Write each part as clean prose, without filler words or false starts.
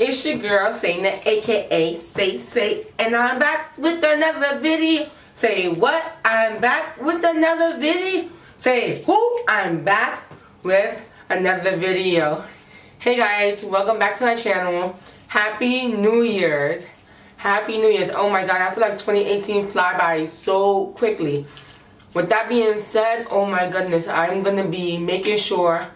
It's your girl SAINA, aka Say, and I'm back with another video. Say what? I'm back with another video. Say who? I'm back with another video. Hey guys, welcome back to my channel. Happy New Year's. Happy New Year's. Oh my god, I feel like 2018 fly by so quickly. With that being said, oh my goodness, I'm gonna be making sure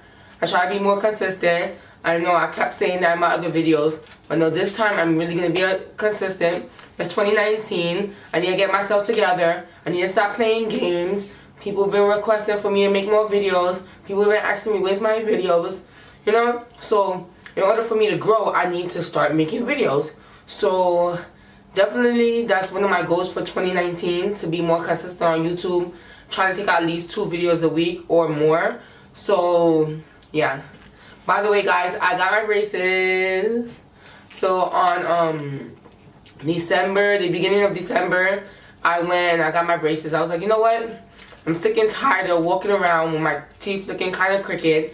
I try to be more consistent. I know I kept saying that in my other videos, but no, this time I'm really going to be consistent. It's 2019. I need to get myself together. I need to stop playing games. People have been requesting for me to make more videos. People have been asking me, where's my videos? You know? So, in order for me to grow, I need to start making videos. So, definitely, that's one of my goals for 2019, to be more consistent on YouTube. Try to take out at least 2 videos a week or more. So, yeah. By the way, guys, I got my braces. So on the beginning of December, I went and I got my braces. I was like, you know what? I'm sick and tired of walking around with my teeth looking kind of crooked.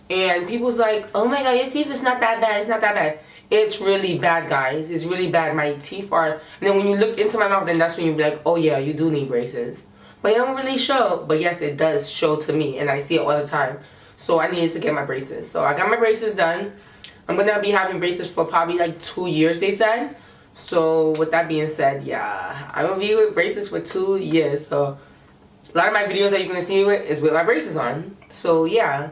And people's like, oh my god, your teeth is not that bad. It's not that bad. It's really bad, guys. It's really bad. My teeth are... And then when you look into my mouth, then that's when you're like, oh yeah, you do need braces. But it don't really show. But yes, it does show to me. And I see it all the time. So I needed to get my braces. So I got my braces done. I'm going to be having braces for probably like 2 years, they said. So with that being said, yeah. I'm going to be with braces for 2 years. So a lot of my videos that you're going to see me with is with my braces on. So yeah.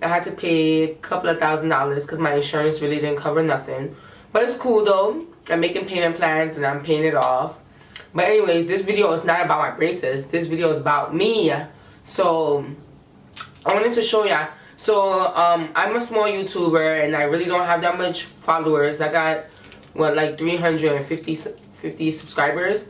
I had to pay a couple of $1,000s because my insurance really didn't cover nothing. But it's cool though. I'm making payment plans and I'm paying it off. But anyways, this video is not about my braces. This video is about me. So I wanted to show ya. So I'm a small YouTuber and I really don't have that much followers. I got what, like 350 subscribers,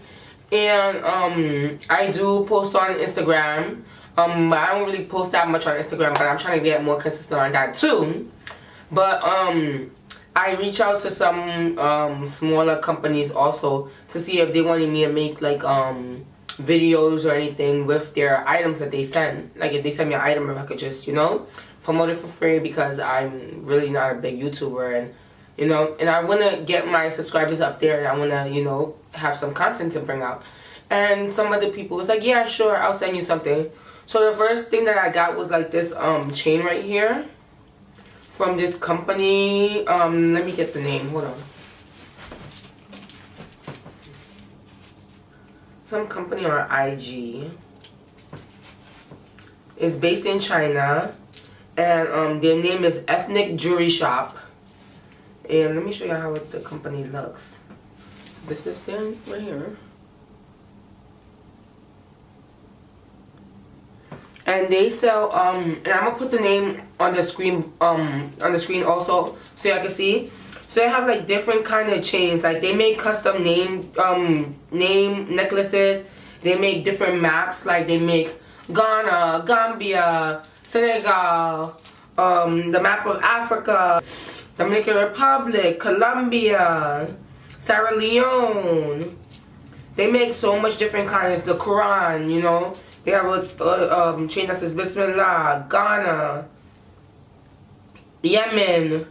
and I do post on Instagram. But I don't really post that much on Instagram, but I'm trying to get more consistent on that too. But I reach out to some smaller companies also to see if they wanted me to make like videos or anything with their items that they send. Like if they send me an item, if I could just, you know, promote it for free, because I'm really not a big YouTuber, and you know, and I want to get my subscribers up there, and I want to, you know, have some content to bring out. And some other people was like, yeah, sure, I'll send you something. So the first thing that I got was like this chain right here from this company. Let me get the name. Hold on. Some company on IG. It's based in China, and their name is Ethnic Jewelry Shop. And let me show you how the company looks. This is them right here. And they sell and I'm gonna put the name on the screen also so y'all can see. So they have like different kind of chains. Like they make custom name necklaces. They make different maps. Like they make Ghana, Gambia, Senegal, the map of Africa, Dominican Republic, Colombia, Sierra Leone. They make so much different kinds. The Quran, you know. They have a chain that says Bismillah, Ghana, Yemen.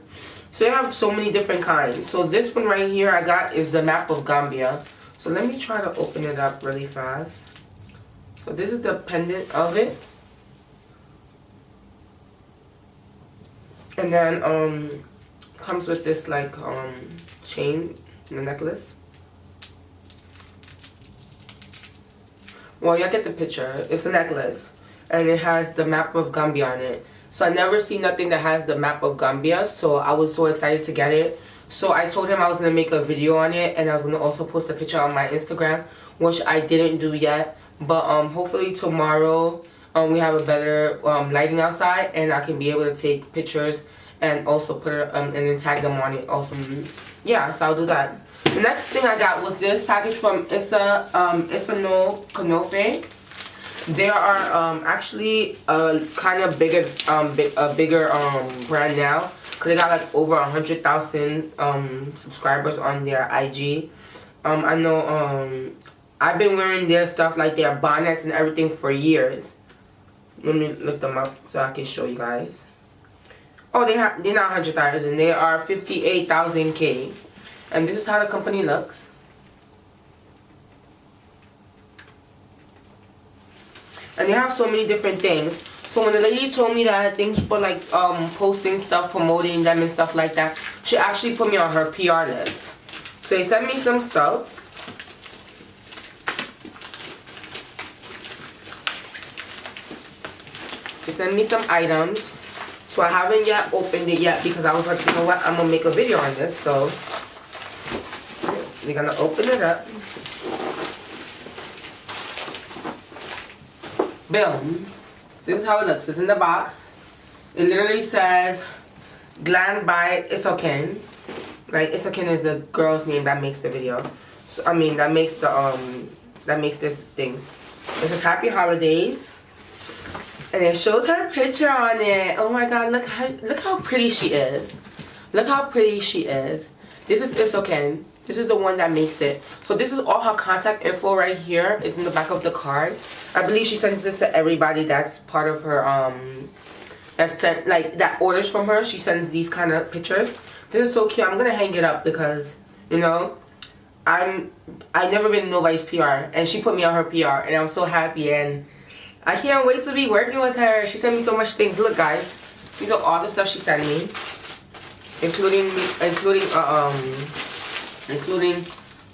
So they have so many different kinds. So this one right here I got is the map of Gambia. So let me try to open it up really fast. So this is the pendant of it. And then comes with this like chain, the necklace. Well, you get the picture. It's a necklace, and it has the map of Gambia on it. So I never seen nothing that has the map of Gambia, so I was so excited to get it. So I told him I was going to make a video on it, and I was going to also post a picture on my Instagram, which I didn't do yet. But hopefully tomorrow we have a better lighting outside, and I can be able to take pictures and also put it and then tag them on it also. Yeah, so I'll do that. The next thing I got was this package from Issa no Konofe. They are actually a kind of bigger brand now, because they got like over 100,000 subscribers on their IG. I know I've been wearing their stuff, like their bonnets and everything, for years. Let me look them up so I can show you guys. Oh, they're not 100,000. They are 58,000K. And this is how the company looks. And they have so many different things. So when the lady told me that things for like posting stuff, promoting them and stuff like that, she actually put me on her PR list. So they sent me some stuff. They sent me some items. So I haven't yet opened it yet because I was like, you know what, I'm gonna make a video on this. So we're gonna open it up. Boom. This is how it looks. It's in the box. It literally says Glam by Isoken. Like Isoken is the girl's name that makes the video. So I mean that makes this things. It says Happy Holidays. And it shows her picture on it. Oh my god, look how pretty she is. Look how pretty she is. This is Isoken. This is the one that makes it. So this is all her contact info right here. It's in the back of the card. I believe she sends this to everybody that's part of her that orders from her. She sends these kind of pictures. This is so cute. I'm gonna hang it up because, you know, I never been nobody's PR, and she put me on her PR, and I'm so happy, and I can't wait to be working with her. She sent me so much things. Look, guys, these are all the stuff she sent me, including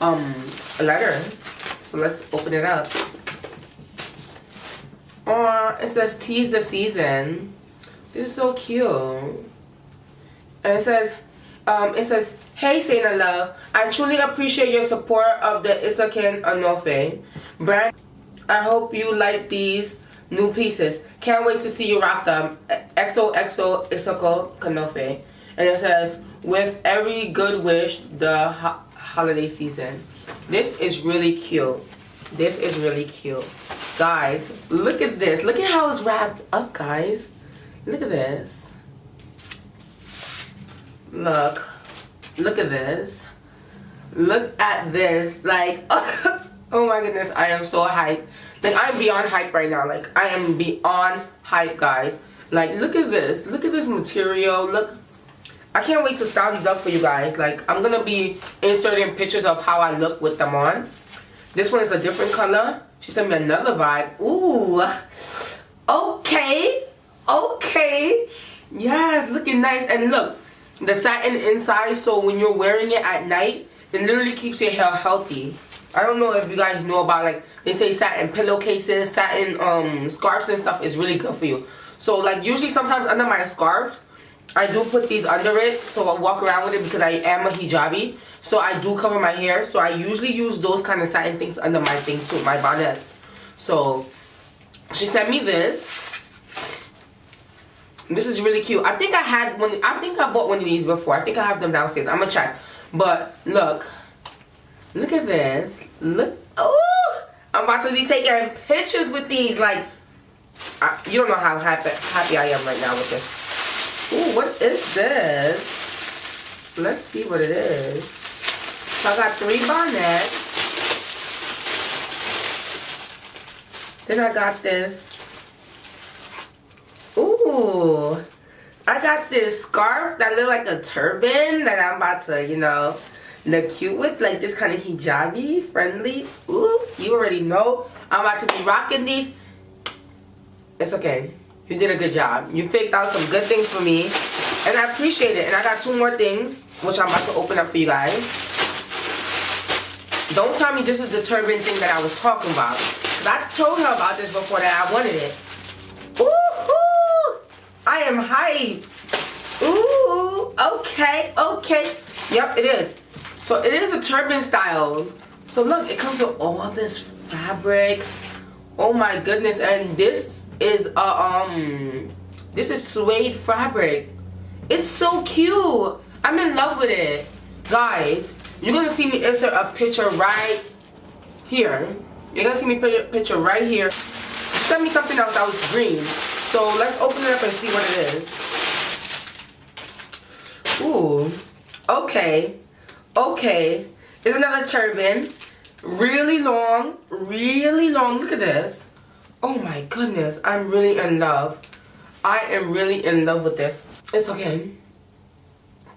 a letter. So let's open it up. Oh, it says Tease the Season. This is so cute. And it says, hey SAINA love, I truly appreciate your support of the Isoken Anofe brand. I hope you like these new pieces. Can't wait to see you rock them. XOXO Isoko Kanofe. And it says, with every good wish, the holiday season. This is really cute. This is really cute. Guys, look at this. Look at how it's wrapped up, guys. Look at this. Look. Look at this. Look at this. Like, oh my goodness, I am so hyped. Like, I'm beyond hype right now. Like, I am beyond hype, guys. Like, look at this. Look at this material. Look. I can't wait to style these up for you guys. Like, I'm going to be inserting pictures of how I look with them on. This one is a different color. She sent me another vibe. Ooh. Okay. Okay. Yes, looking nice. And look, the satin inside, so when you're wearing it at night, it literally keeps your hair healthy. I don't know if you guys know about, like, they say satin pillowcases, satin scarves and stuff is really good for you. So, like, usually sometimes under my scarves, I do put these under it, so I walk around with it because I am a hijabi. So I do cover my hair, so I usually use those kind of satin things under my thing too, my bonnets. So she sent me this. This is really cute. I think I had one. I think I bought one of these before. I think I have them downstairs. I'm gonna check. But look at this. Look. Oh, I'm about to be taking pictures with these. Like, you don't know how happy I am right now with this. Ooh, what is this? Let's see what it is. So I got 3 bonnets. Then I got this. Ooh. I got this scarf that looks like a turban that I'm about to, you know, look cute with. Like this kind of hijabi friendly. Ooh, you already know. I'm about to be rocking these. It's okay. You did a good job. You picked out some good things for me. And I appreciate it. And I got 2 more things, which I'm about to open up for you guys. Don't tell me this is the turban thing that I was talking about. Because I told her about this before that I wanted it. Ooh, I am hyped. Ooh, okay, okay. Yep, it is. So it is a turban style. So look, it comes with all this fabric. Oh my goodness. And this is this is suede fabric. It's so cute. I'm in love with it. Guys, you're gonna see me insert a picture right here. You're gonna see me put a picture right here. Send me something else that was green. So let's open it up and see what it is. Ooh. Okay. Okay. It's another turban. Really long. Really long. Look at this. Oh my goodness, I'm really in love. I am really in love with this. It's okay.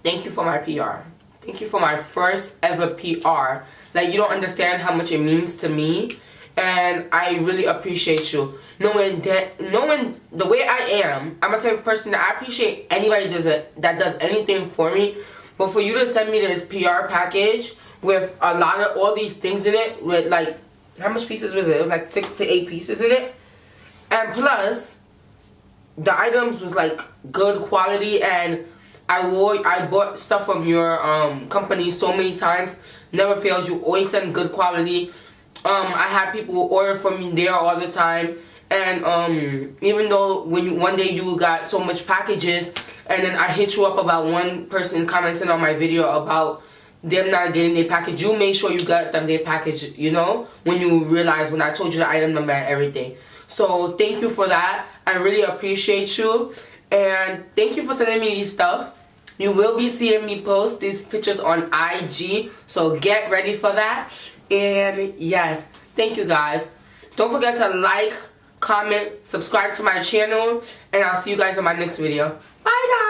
Thank you for my PR. Thank you for my first ever PR. Like, you don't understand how much it means to me, and I really appreciate you. Knowing the way I am, I'm a type of person that I appreciate anybody that does anything for me. But for you to send me this PR package with a lot of all these things in it, with like, how much pieces was it? It was like 6 to 8 pieces in it. And plus, the items was like good quality, and I bought stuff from your company so many times. Never fails. You always send good quality. I have people order from me there all the time. And even though one day you got so much packages, and then I hit you up about one person commenting on my video about them not getting their package, you made sure you got them their package, you know, when you realized, when I told you the item number and everything. So thank you for that. I really appreciate you, and thank you for sending me these stuff. You will be seeing me post these pictures on IG, so get ready for that. And yes, thank you guys. Don't forget to like, comment, subscribe to my channel, and I'll see you guys in my next video. Bye guys!